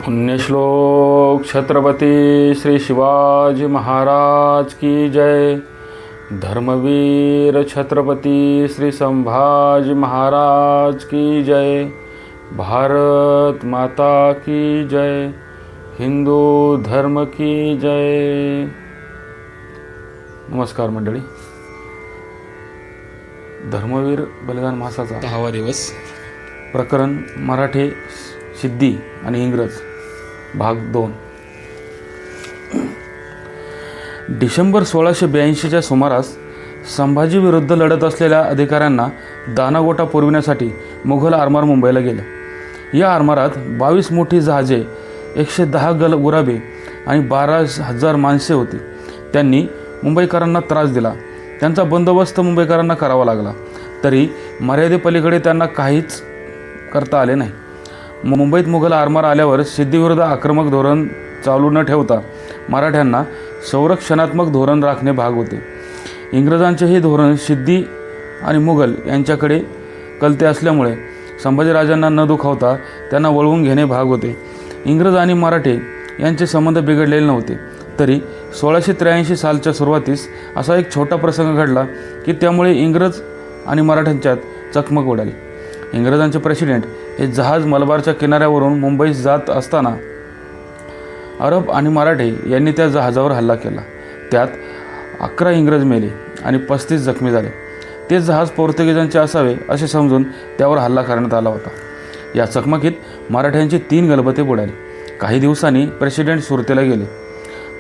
पुण्यश्लोक छत्रपती श्री शिवाजी महाराज की जय। धर्मवीर छत्रपती श्री संभाजी महाराज की जय। भारत माता की जय। हिंदू धर्म की जय। नमस्कार मंडळी, धर्मवीर बलिदान मासाचा 10वा दिवस, प्रकरण मराठे, सिद्धी आणि इंग्रज, भाग 2। डिसेंबर 1682च्या सुमारास संभाजी विरुद्ध लढत असलेल्या अधिकाऱ्यांना दानागोटा पुरविण्यासाठी मुघल आरमार मुंबईला गेले। या आरमारात 22 मोठी जहाजे, 110 गल उराबे आणि 12,000 माणसे होती। त्यांनी मुंबईकरांना त्रास दिला। त्यांचा बंदोबस्त मुंबईकरांना करावा लागला, तरी मर्यादेपलीकडे त्यांना काहीच करता आले नाही। मुंबईत मुघल आरमार आल्यावर सिद्धीविरुद्ध आक्रमक धोरण चालू न ठेवता मराठ्यांना संरक्षणात्मक धोरण राखणे भाग होते। इंग्रजांचे हे धोरण सिद्धी आणि मुघल यांच्याकडे कलते असल्यामुळे संभाजीराजांना न दुखावता त्यांना वळवून घेणे भाग होते। इंग्रज आणि मराठे यांचे संबंध बिघडलेले नव्हते, तरी 1683 सालच्या सुरुवातीस असा एक छोटा प्रसंग घडला की त्यामुळे इंग्रज आणि मराठ्यांच्यात चकमक उडाली। इंग्रजांचे प्रेसिडेंट हे जहाज मलबारच्या किनाऱ्यावरून मुंबईस जात असताना अरब आणि मराठे यांनी त्या जहाजावर हल्ला केला। त्यात 11 इंग्रज मेले आणि 35 जखमी झाले। ते जहाज पोर्तुगीजांचे असावे असे समजून त्यावर हल्ला करण्यात आला होता। या चकमकीत मराठ्यांची 3 गलबते बुडाली। काही दिवसांनी प्रेसिडेंट सुरतेला गेले।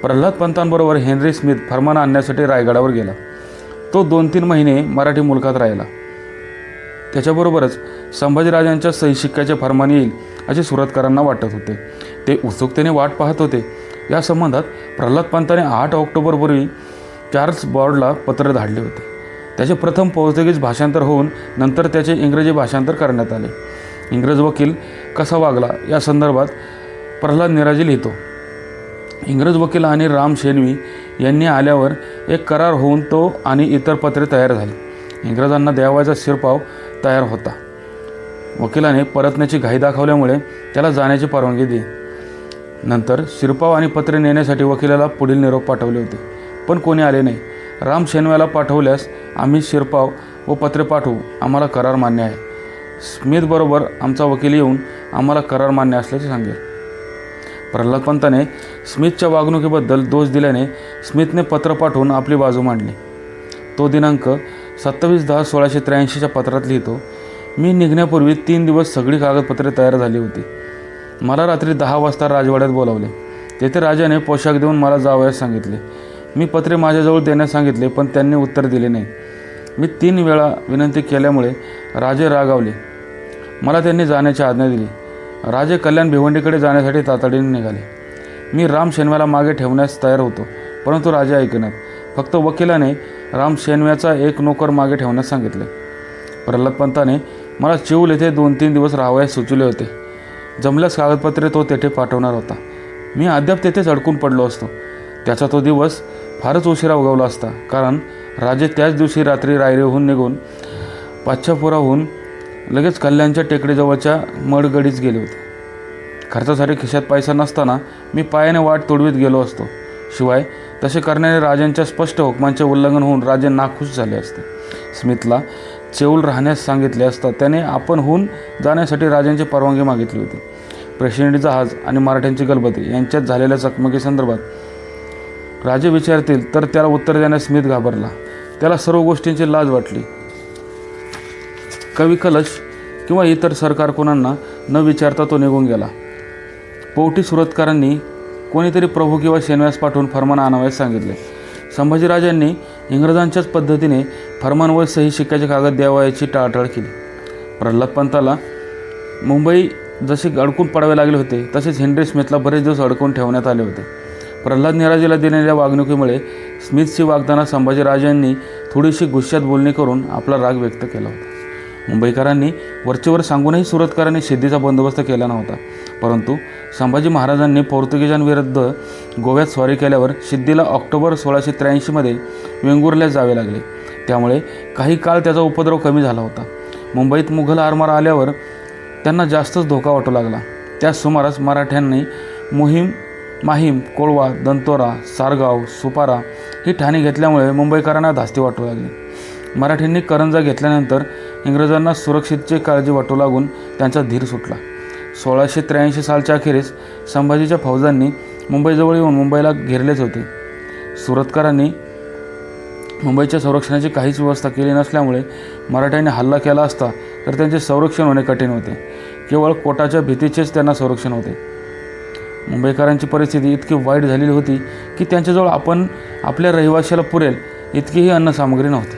प्रल्हाद पंतांबरोबर हेनरी स्मिथ फरमान आणण्यासाठी रायगडावर गेला। तो 2-3 महिने मराठी मुलखात राहिला। त्याच्याबरोबरच संभाजीराजांच्या सही शिक्क्याचे फरमान येईल असे सुरतकरांना वाटत होते। ते उत्सुकतेने वाट पाहत होते। या संबंधात प्रल्हाद पंताने 8 ऑक्टोबरपूर्वी चार्ल्स बॉर्डला पत्र धाडले होते। त्याचे प्रथम पोर्तुगीज भाषांतर होऊन नंतर त्याचे इंग्रजी भाषांतर करण्यात आले। इंग्रज वकील कसा वागला या संदर्भात प्रल्हाद निराजी लिहितो। इंग्रज वकील आणि राम शेनवी यांनी आल्यावर एक करार होऊन तो आणि इतर पत्रे तयार झाली। इंग्रजांना द्यावायचा शिरपाव तयार होता। वकिलाने परतण्याची घाई दाखवल्यामुळे त्याला जाण्याची परवानगी दिली। नंतर शिरपाव आणि पत्रे नेण्यासाठी वकिलाला पुढील निरोप पाठवले होते, पण कोणी आले नाही। राम शेनव्याला पाठवल्यास आम्ही शिरपाव व पत्रे पाठवू, आम्हाला करार मान्य आहे। स्मिथबरोबर आमचा वकील येऊन आम्हाला करार मान्य असल्याचे सांगेल। प्रल्हाद पंताने स्मिथच्या वागणुकीबद्दल दोष दिल्याने स्मिथने पत्र पाठवून आपली बाजू मांडली। तो दिनांक 27/10/1683च्या पत्रात लिहितो, मी निघण्यापूर्वी 3 दिवस सगळी कागदपत्रे तयार झाली होती। मला रात्री 10 वाजता राजवाड्यात बोलावले। तेथे राजाने पोशाख देऊन मला जावयास सांगितले। मी पत्रे माझ्याजवळ देण्यास सांगितले, पण त्यांनी उत्तर दिले नाही। मी 3 वेळा विनंती केल्यामुळे राजे रागावले। मला त्यांनी जाण्याची आज्ञा दिली। राजे कल्याण भिवंडीकडे जाण्यासाठी तातडीने निघाले। मी राम शेनव्याला मागे ठेवण्यास तयार होतो, परंतु राजे ऐकनात। फक्त वकिलाने राम शेनव्याचा एक नोकर मागे ठेवण्यास सांगितले। प्रल्हाद पंताने मला चिऊल येथे 2-3 दिवस राहावयास सुचवले होते। जमल्यास कागदपत्रे तो तेथे पाठवणार होता। मी अद्याप तेथेच अडकून पडलो असतो। त्याचा तो दिवस फारच उशिरा उगवला असता, कारण राजे त्याच दिवशी रात्री रायरीहून निघून पाच्छापुराहून लगेच कल्याणच्या टेकडीजवळच्या मडगडीस गेले होते। खर्चासाठी खिशात पैसा नसताना मी पायाने वाट तोडवीत गेलो असतो। शिवाय तसे करण्याने राजांच्या स्पष्ट हुकमांचे उल्लंघन होऊन राजे नाखुश झाले असते। स्मिथला चेऊल राहण्यास सांगितले असता त्याने आपण होऊन जाण्यासाठी राजांची परवानगी मागितली होती। प्रेसिडेंट जहाज आणि मराठ्यांची गलबते यांच्यात झालेल्या चकमकीसंदर्भात राजे विचारतील तर त्याला उत्तर देण्यास स्मिथ घाबरला। त्याला सर्व गोष्टींची लाज वाटली। कवी कलश किंवा इतर सरकारकुनांना न विचारता तो निघून गेला। पोवटी सुरतकरांनी कोणीतरी प्रभू किंवा शेनव्यास पाठवून फरमान आणावयास सांगितले। संभाजीराजांनी इंग्रजांच्याच पद्धतीने फरमान व सही शिक्क्याचे कागद द्यावयाची टाळाटाळ केली। प्रल्हाद पंताला मुंबई जसे अडकून पडावे लागले होते, तसेच हेनरी स्मिथला बरेच दिवस अडकून ठेवण्यात आले होते। प्रल्हाद निराजीला दिलेल्या वागणुकीमुळे स्मिथशी वागताना संभाजीराजांनी थोडीशी गुस्स्यात बोलणी करून आपला राग व्यक्त केला होता। मुंबईकरांनी वरचेवर सांगूनही सुरतकरांनी सिद्धीचा बंदोबस्त केला नव्हता, परंतु संभाजी महाराजांनी पोर्तुगीजांविरुद्ध गोव्यात स्वारी केल्यावर सिद्धीला ऑक्टोबर 1683मध्ये वेंगुर्ल्यास जावे लागले। त्यामुळे काही काळ त्याचा उपद्रव कमी झाला होता। मुंबईत मुघल आरमार आल्यावर त्यांना जास्तच धोका वाटू लागला। त्याच सुमारास मराठ्यांनी माहीम, कोळवा, दंतोरा, सारगाव, सुपारा ही ठाणी घेतल्यामुळे मुंबईकरांना धास्ती वाटू लागली. मराठ्यांनी करंजा घेतल्यानंतर इंग्रजांना सुरक्षेची काळजी वाटू लागून त्यांचा धीर सुटला. 1683 सालच्या अखेरीस संभाजीच्या फौजांनी मुंबईजवळ येऊन मुंबईला घेरलेच होते. सुरतकरांनी मुंबईच्या संरक्षणाची काहीच व्यवस्था केली नसल्यामुळे मराठ्यांनी हल्ला केला असता तर त्यांचे संरक्षण होणे कठीण होते. केवळ कोटाच्या भीतीचेच त्यांना संरक्षण होते. मुंबईकरांची परिस्थिती इतकी वाईट झालेली होती की त्यांच्याजवळ आपल्या रहिवाशाला पुरेल इतकीही अन्नसामग्री नव्हती.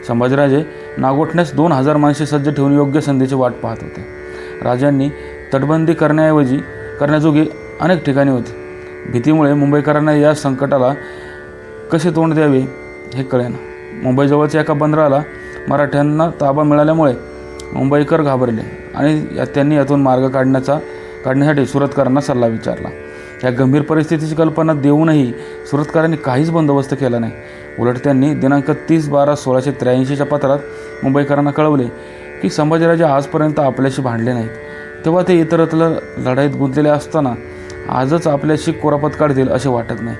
संभाजीराजे नागोठण्यास 2000 माणसे सज्ज ठेवून योग्य संधीची वाट पाहत होते. राजांनी तटबंदी करण्याजोगी अनेक ठिकाणी होती. भीतीमुळे मुंबईकरांना या संकटाला कसे तोंड द्यावे हे कळेना. मुंबईजवळच्या एका बंदराला मराठ्यांना ताबा मिळाल्यामुळे मुंबईकर घाबरले आणि त्यांनी यातून मार्ग काढण्यासाठी सुरतकरांना सल्ला विचारला. या गंभीर परिस्थितीची कल्पना देऊनही सुरतकरांनी काहीच बंदोबस्त केला नाही. उलट त्यांनी दिनांक 30/12/1683 पत्रात मुंबईकरांना कळवले की संभाजीराजे आजपर्यंत आपल्याशी भांडले नाहीत. तेव्हा ते इतरत्र लढाईत गुंतलेले असताना आजच आपल्याशी कोरापत काढतील असे वाटत नाही.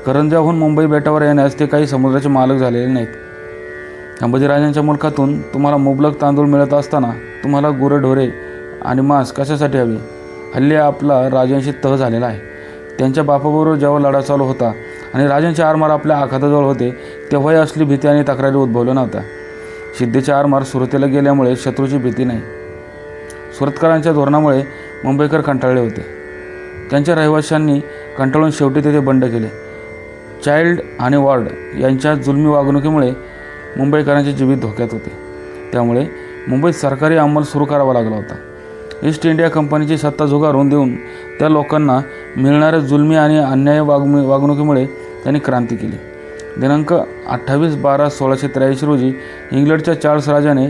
करंजाहून मुंबई बेटावर येण्यास ते काही समुद्राचे मालक झालेले नाहीत. संभाजीराजांच्या मुलखातून तुम्हाला मुबलक तांदूळ मिळत असताना तुम्हाला गुरेढोरे आणि मांस कशासाठी हवे? हल्ली आपला राजांशी तह झालेला आहे. त्यांच्या बापाबरोबर जेव्हा लढा चालू होता आणि राजांचे आरमार आपल्या आखाताजवळ होते तेव्हाही असली भीती आणि तक्रारी उद्भवल्या नव्हत्या. सिद्धीचे आरमार सुरतेला गेल्यामुळे शत्रूची भीती नाही. सुरतकरांच्या धोरणामुळे मुंबईकर कंटाळले होते. त्यांच्या रहिवाशांनी कंटाळून शेवटी तेथे बंड केले. चाइल्ड आणि वॉर्ड यांच्या जुलमी वागणुकीमुळे मुंबईकरांचे जीवित धोक्यात होते. त्यामुळे मुंबईत सरकारी अंमल सुरू करावा लागला होता. ईस्ट इंडिया कंपनीची सत्ता झुगारून देऊन त्या लोकांना मिळणाऱ्या जुलमी आणि अन्याय वागणुकीमुळे त्यांनी क्रांती केली. दिनांक 28/12/1683 रोजी इंग्लंडच्या चार्ल्स राजाने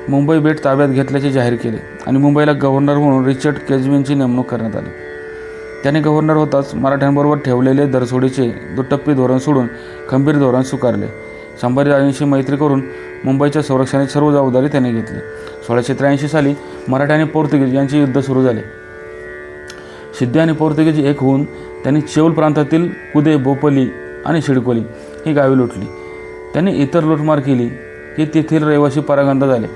मुंबई बेट ताब्यात घेतल्याचे जाहीर केले आणि मुंबईला गव्हर्नर म्हणून रिचर्ड केजविनची नेमणूक करण्यात आली. त्याने गव्हर्नर होताच मराठ्यांबरोबर ठेवलेले दरसोडीचे दुटप्पी धोरण सोडून खंबीर धोरण स्वीकारले. संभाजीराजांशी मैत्री करून मुंबईच्या संरक्षणाची सर्व जबाबदारी त्याने घेतली. 1683 साली मराठा आणि पोर्तुगीज यांचे युद्ध सुरू झाले. सिद्धी आणि पोर्तुगीज एक होऊन त्यांनी चेऊल प्रांतातील कुदे, बोपली आणि शिडकोली ही गावे लुटली. त्यांनी इतर लुटमार केली की तेथील रहिवासी परागंदा झाले.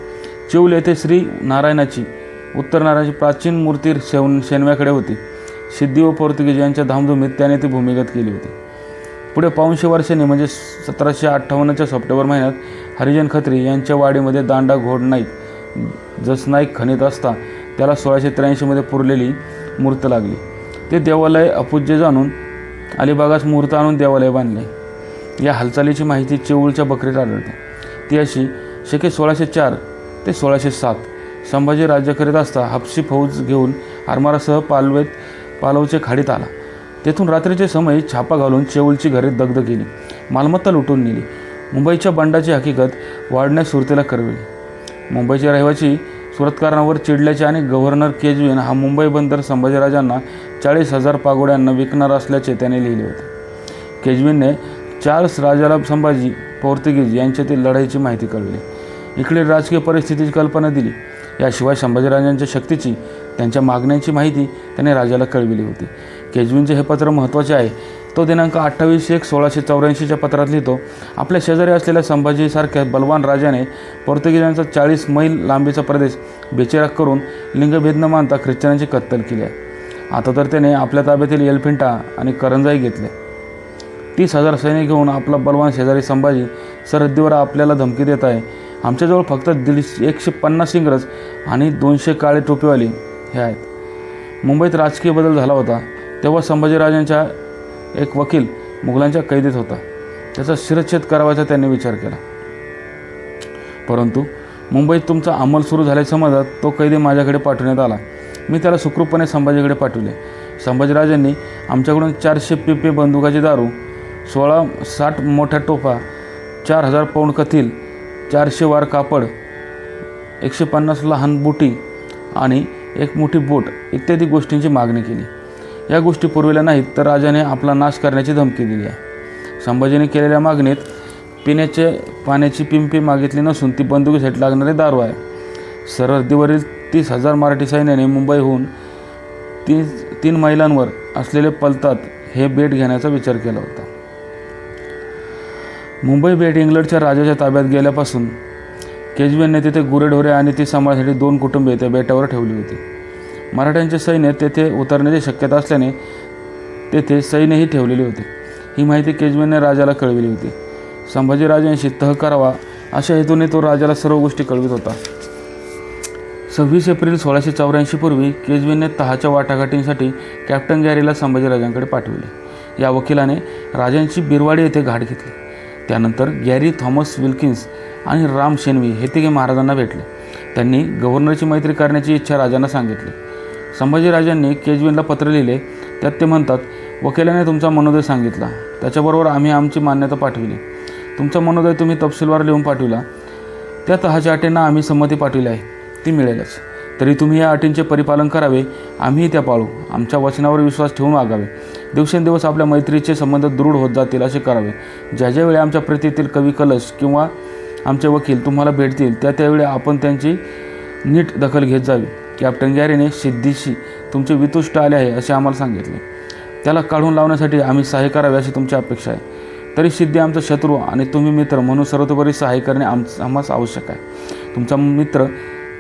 चेऊल येथे श्री नारायणाची उत्तर नारायणाची प्राचीन मूर्ती शेनव्याकडे होती. सिद्धी व पोर्तुगीज यांच्या धामधुमीत त्याने ती भूमिगत केली होती. पुढे 500 वर्षांनी म्हणजे 1758च्या सप्टेंबर महिन्यात हरिजन खत्री यांच्या वाडीमध्ये दांडा घोड नाईक जसनाईक खणीत असता त्याला 1683 पुरलेली मूर्त लागली. ते देवालय अपूज्य जाणून अलिबागास मूर्त आणून देवालय बांधले. या हालचालीची माहिती चेऊळच्या बकरीत आढळते. ती अशी: शके 1604 ते 1607 संभाजी राज्य करीत असता हबशी फौज घेऊन आरमारासह पालवचे खाडीत आला. तेथून रात्रीचे समय छापा घालून चेऊळची घरे दग्ध केली, मालमत्ता लुटून नेली. मुंबईच्या बंडाची हकीकत वाढण्यास सुरतेला करविली. मुंबईचे रहिवासी सुरतकरांवर चिडल्याचे आणि गव्हर्नर केजविन हा मुंबई बंदर संभाजीराजांना 40,000 पागोड्यांना विकणार असल्याचे त्याने लिहिले होते. केजविनने चार्ल्स राजाला संभाजी पोर्तुगीज यांच्यातील लढाईची माहिती कळविली. इकडे राजकीय परिस्थितीची कल्पना दिली. याशिवाय संभाजीराजांच्या शक्तीची, त्यांच्या मागण्यांची माहिती त्याने राजाला कळविली होती. केजविनचे हे पत्र महत्त्वाचे आहे. तो दिनांक 28/1/1684 पत्रात लिहितो: आपल्या शेजारी असलेल्या संभाजीसारख्या बलवान राजाने पोर्तुगीजांचा 40 मैल लांबीचा प्रदेश बेचिराख करून लिंगभेद न मानता ख्रिश्चनांची कत्तल केली आहे. आता तर त्याने आपल्या ताब्यातील एलफिंटा आणि करंजाई घेतले. 30,000 सैनिक घेऊन आपला बलवान शेजारी संभाजी सरहद्दीवर आपल्याला धमकी देत आहे. आमच्याजवळ फक्त 150 इंग्रज आणि 200 काळे टोपीवाले हे आहेत. मुंबईत राजकीय बदल झाला होता तेव्हा संभाजीराजांचा एक वकील मुघलांच्या कैदेत होता. त्याचा शिरच्छेद करावाचा त्यांनी विचार केला. परंतु मुंबईत तुमचा अंमल सुरू झाल्याचे समजत तो कैदी माझ्याकडे पाठवण्यात आला. मी त्याला सुखरूपपणे संभाजीकडे पाठवले. संभाजीराजांनी आमच्याकडून 400 पिपे बंदुकाची दारू, 60 मोठ्या टोपा, 4000 पौंड कथील, 400 वार कापड, 150 लहान बुटी आणि 1 मोठी बोट इत्यादी गोष्टींची मागणी केली. या गोष्टी पुरविल्या नाहीत तर राजाने आपला नाश करण्याची धमकी दिली आहे. संभाजीने केलेल्या मागणीत पिण्याचे पाण्याची पिंपी मागितली नसून ती बंदुकीसाठी लागणारी दारू आहे. सरहद्दीवरील 36,000 मराठी सैन्याने मुंबईहून 3 मैलांवर असलेले पलतात हे बेट घेण्याचा विचार केला होता. मुंबई बेट इंग्लंडच्या राजाच्या ताब्यात गेल्यापासून केजवेनने तिथे गुरेढोरे आणि ती सांभाळण्यासाठी 2 कुटुंबे त्या बेटावर ठेवली होती. मराठ्यांचे सैन्य तेथे उतरण्याची शक्यता असल्याने तेथे सैन्यही ठेवलेले होते. ही माहिती केजवेनने राजाला कळविली होती. संभाजीराजांशी तह करावा अशा हेतूने तो राजाला सर्व गोष्टी कळवित होता. 26 एप्रिल 1684 पूर्वी केजवेनने तहाच्या वाटाघाटींसाठी कॅप्टन गॅरीला संभाजीराजांकडे पाठविले. या वकिलाने राजांची बिरवाडी येथे घाट घेतली. त्यानंतर गॅरी, थॉमस विल्किन्स आणि राम शेनवी हे तिघे महाराजांना भेटले. त्यांनी गव्हर्नरची मैत्री करण्याची इच्छा राजांना सांगितली. संभाजीराजांनी केजवेनला पत्र लिहिले. त्यात ते म्हणतात, वकिलाने तुमचा मनोदय सांगितला, त्याच्याबरोबर आम्ही आमची मान्यता पाठविली. तुमचा मनोदय तुम्ही तपशीलवार लिहून पाठविला. त्या तहाच्या अटींना आम्ही संमती पाठविली आहे, ती मिळेलच. तरी तुम्ही या अटींचे परिपालन करावे, आम्हीही त्या पाळू. आमच्या वचनावर विश्वास ठेवून वागावे. दिवसेंदिवस आपल्या मैत्रीचे संबंध दृढ होत जातील असे करावे. ज्या ज्यावेळी आमच्या प्रतीतील कवी कलश किंवा आमचे वकील तुम्हाला भेटतील त्यावेळी आपण त्यांची नीट दखल घेत जावी. कॅप्टन गॅरीने सिद्धीशी तुमचे वितुष्ट आले आहे असे आम्हाला सांगितले. त्याला काढून लावण्यासाठी आम्ही सहाय्य करावे अशी तुमची अपेक्षा आहे. तरी सिद्धी आमचा शत्रू आणि तुम्ही मित्र म्हणून सर्वतोपरी सहाय्य करणे आम्हाला आवश्यक आहे. तुमचा मित्र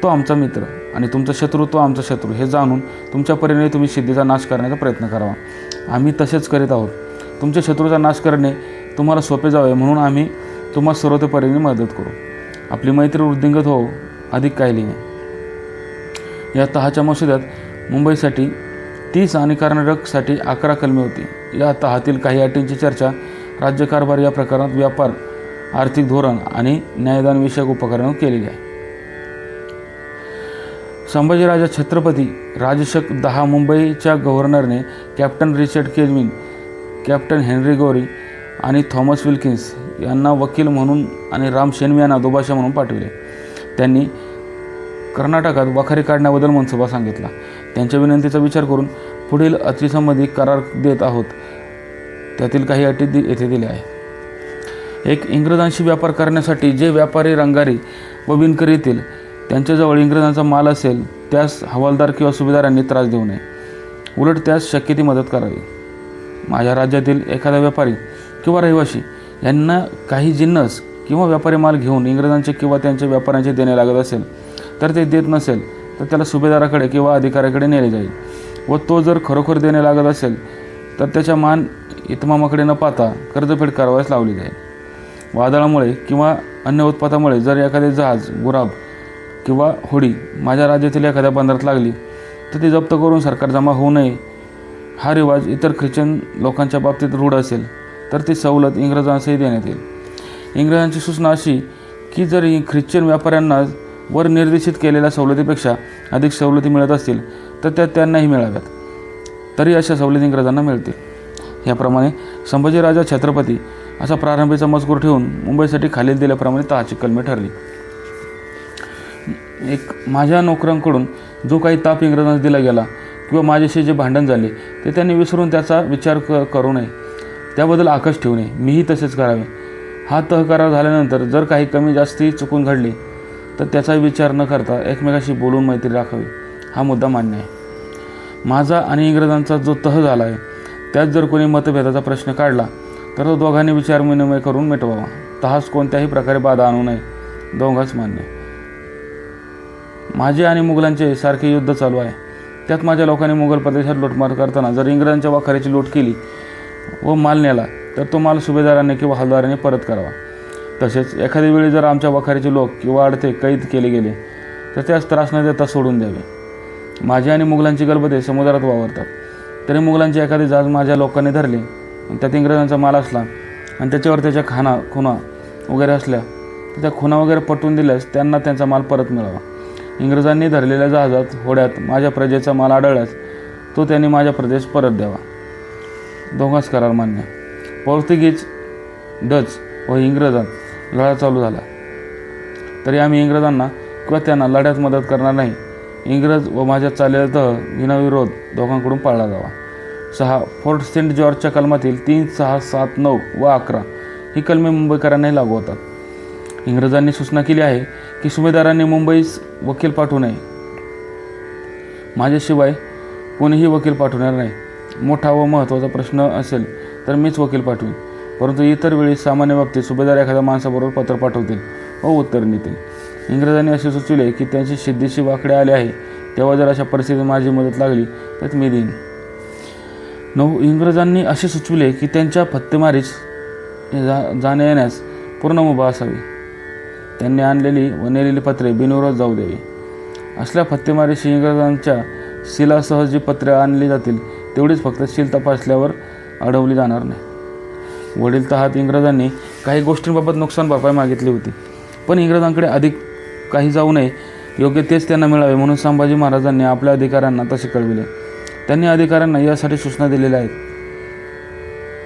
तो आमचा मित्र आणि तुमचा शत्रू तो आमचा शत्रू हे जाणून तुमच्या परीने तुम्ही सिद्धीचा नाश करण्याचा प्रयत्न करावा. आम्ही तसेच करीत आहोत. तुमच्या शत्रूचा नाश करणे तुम्हाला सोपे जावे म्हणून आम्ही तुम्हाला सर्वतोपरीने मदत करू. आपली मैत्री वृद्धिंगत हो, अधिक काही लिहिणे. या तहाच्या मसुद्यात मुंबईसाठी 30 आणि कर्नाटकसाठी 11 कलमे होती. या तहातील काही अटींची चर्चा राज्यकारभार या प्रकरणात व्यापार, आर्थिक धोरण आणि न्यायदान विषयक उपकरणावर केलेली आहे. संभाजीराजा छत्रपती राजशक 10 मुंबईच्या गव्हर्नरने captain Richard Keigwin, captain Henry Gary आणि थॉमस विल्किन्स यांना वकील म्हणून आणि राम शेनवी यांना दुभाषा म्हणून पाठविले. त्यांनी कर्नाटकात वाखारी काढण्याबद्दल मनसुबा सांगितला. त्यांच्या विनंतीचा विचार करून पुढील अतिसंबंधी करार देत आहोत. त्यातील काही अटी येथे दिल्या आहेत. 1. इंग्रजांशी व्यापार करण्यासाठी जे व्यापारी, रंगारी व विणकरी येतील त्यांच्याजवळ इंग्रजांचा माल असेल त्यास हवालदार किंवा सुभेदारांनी त्रास देऊ नये. उलट त्यास शक्य ती मदत करावी. माझ्या राज्यातील एखादा व्यापारी किंवा रहिवासी यांना काही जिन्नस किंवा व्यापारी माल घेऊन इंग्रजांचे किंवा त्यांच्या व्यापाऱ्यांचे देणे लागत असेल तर ते देत नसेल तर त्याला सुभेदाराकडे किंवा अधिकाऱ्याकडे नेले जाईल व तो जर खरोखर देणे लागत असेल तर त्याच्या मान इतमामाकडे न पाहता कर्जफेड करावयास लावली जाईल. वादळामुळे किंवा अन्य उत्पातामुळे जर एखादे जहाज, गुराब किंवा होडी माझ्या राज्यातील एखाद्या बंदरात लागली तर ती जप्त करून सरकार जमा होऊ नये. हा रिवाज इतर ख्रिश्चन लोकांच्या बाबतीत रूढ असेल तर ती सवलत इंग्रजांसही देण्यात येईल. इंग्रजांची सूचना अशी की जर ख्रिश्चन व्यापाऱ्यांना वर निर्देशित केलेल्या सवलतीपेक्षा अधिक सवलती मिळत असतील तर त्या त्यांनाही मिळाव्यात. तरी अशा सवलती इंग्रजांना मिळतील. याप्रमाणे संभाजीराजा छत्रपती असा प्रारंभीचा मजकूर ठेवून मुंबईसाठी खालील दिल्याप्रमाणे तहाची कलमे ठरली. 1. माझ्या नोकरांकडून जो काही ताप इंग्रजांना दिला गेला किंवा माझ्याशी जे भांडण झाले ते त्यांनी विसरून त्याचा विचार करू नये. त्याबद्दल आकश ठेवू नये. मीही तसेच करावे. हा तह करार झाल्यानंतर जर काही कमी जास्ती चुकून घडली तर त्याचाही विचार न करता एकमेकाशी बोलून मैत्री राखावी. हा मुद्दा मान्य आहे. माझा आणि इंग्रजांचा जो तह झाला आहे त्यात जर कोणी मतभेदाचा प्रश्न काढला तर तो दोघांनी विचारविनिमय करून मिटवावा. तहास कोणत्याही प्रकारे बाधा आणू नये. दोघांच मान्य. माझे आणि मुघलांचे सारखे युद्ध चालू आहे. त्यात माझ्या लोकांनी मुघल प्रदेशात लूटमार करताना जर इंग्रजांच्या वाखारीची लूट केली व माल नेला तर तो माल सुभेदारांनी किंवा हलदारांनी परत करावा. तसेच एखाद्या वेळी जर आमच्या वाखारीचे लोक किंवा अडते कैद केले गेले तर त्यास त्रास न देता सोडून द्यावे. माझे आणि मुघलांची गलबते समुद्रात वावरतात. तरी मुघलांचे एखादे जहाज माझ्या लोकांनी धरले आणि त्यात इंग्रजांचा माल असला आणि त्याच्यावर त्याच्या खुणा वगैरे असल्या तर त्या खुणा वगैरे पटवून दिल्यास त्यांना त्यांचा माल परत मिळावा. इंग्रजांनी धरलेल्या जहाजात, होड्यात माझ्या प्रजेचा माल आढळल्यास तो त्यांनी माझ्या प्रदेश परत द्यावा. दोघांच करार मान्य. पोर्तुगीज, डच व इंग्रजांत लढा चालू झाला तरी आम्ही इंग्रजांना किंवा त्यांना लढ्यात मदत करणार नाही. इंग्रज व माझ्या चाललेला तह विनाविरोध दोघांकडून पाळला जावा. 6. फोर्ट सेंट जॉर्जच्या कलमातील 3, 6, 7, 9 व 11 ही कलमे मुंबईकरांनाही लागू होतात. इंग्रजांनी सूचना केली आहे की सुभेदारांनी मुंबईस वकील पाठवू नये. माझ्याशिवाय कोणीही वकील पाठवणार नाही. मोठा व महत्त्वाचा प्रश्न असेल तर मीच वकील पाठवीन, परंतु इतर वेळी सामान्य बाबतीत सुभेदार एखाद्या माणसाबरोबर पत्र पाठवतील व उत्तर नेतील. इंग्रजांनी असे सुचविले की त्यांची सिद्धीशी वाकडे आले आहे, तेव्हा जर अशा परिस्थितीत माझी मदत लागली तर मी देईन. इंग्रजांनी असे सुचविले की त्यांच्या फत्तेमारीस जाण्या येण्यास पूर्ण मुभा असावी. त्यांनी आणलेली व नेलेली पत्रे बिनविरोध जाऊ द्यावी. असल्या फत्तेमारीशी इंग्रजांच्या शिलासह जी पत्रे आणली जातील तेवढीच फक्त शील तपासल्यावर अडवली जाणार नाही. वडील तहात इंग्रजांनी काही गोष्टींबाबत नुकसान भरपाई मागितली होती, पण इंग्रजांकडे अधिक काही जाऊ नये, योग्य तेच त्यांना मिळावे म्हणून संभाजी महाराजांनी आपल्या अधिकाऱ्यांना तसे कळविले. त्यांनी अधिकाऱ्यांना यासाठी सूचना दिलेल्या आहेत.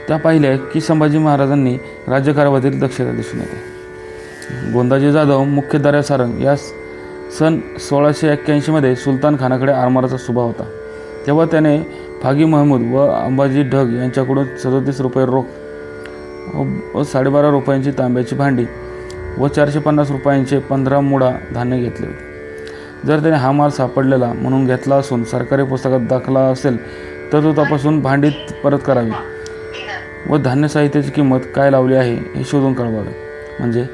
त्या पाहिल्या की संभाजी महाराजांनी राज्यकारभारातील दक्षता दिसून येते. गोंदाजी जाधव मुख्य दर्यासारंग यास सन 1681 सुलतान खानाकडे आरमाराचा सुभा होता. तेव्हा त्याने फागी महमूद व अंबाजी ढग यांच्याकडून 37 रुपये रोख व 12.5 रुपयांची तांब्याची भांडी व 450 रुपयांचे 15 मुडा धान्य घेतले होते. जर त्याने हा माल सापडलेला म्हणून घेतला असून सरकारी पुस्तकात दाखला असेल तर तो तपासून भांडीत परत करावी व धान्य साहित्याची किंमत काय लावली आहे हे शोधून कळवावे, म्हणजे